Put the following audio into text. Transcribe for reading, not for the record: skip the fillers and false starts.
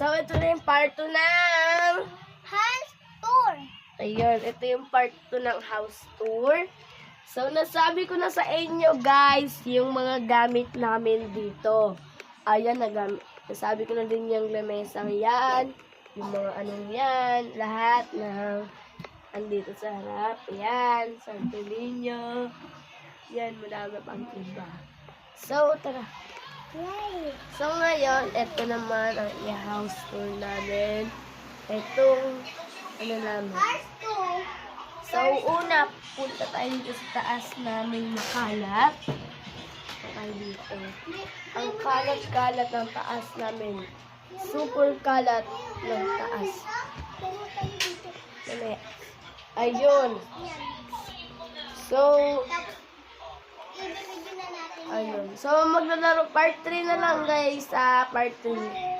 So, ito na yung part 2 ng house tour. ayun, ito yung part 2 ng house tour. So, nasabi ko na sa inyo, guys, yung mga gamit namin dito. Ayan, nasabi ko na din yung lamesang yan, yung mga anong yan, lahat ng andito sa harap. Ayan, santolinyo. Yan, madami pang iba. So, tara. Right. So, ngayon, ito naman ang i-house tour namin. Itong, ano namin. House tour. So, una, punta tayo dito sa taas namin makalat. Tayo dito. Ang kalat-kalat ng taas namin. Super kalat ng taas. Mamaya. Ayun. So, Ibibigyan na natin. ayun. So, maglalaro part 3 na lang, guys. Part 3.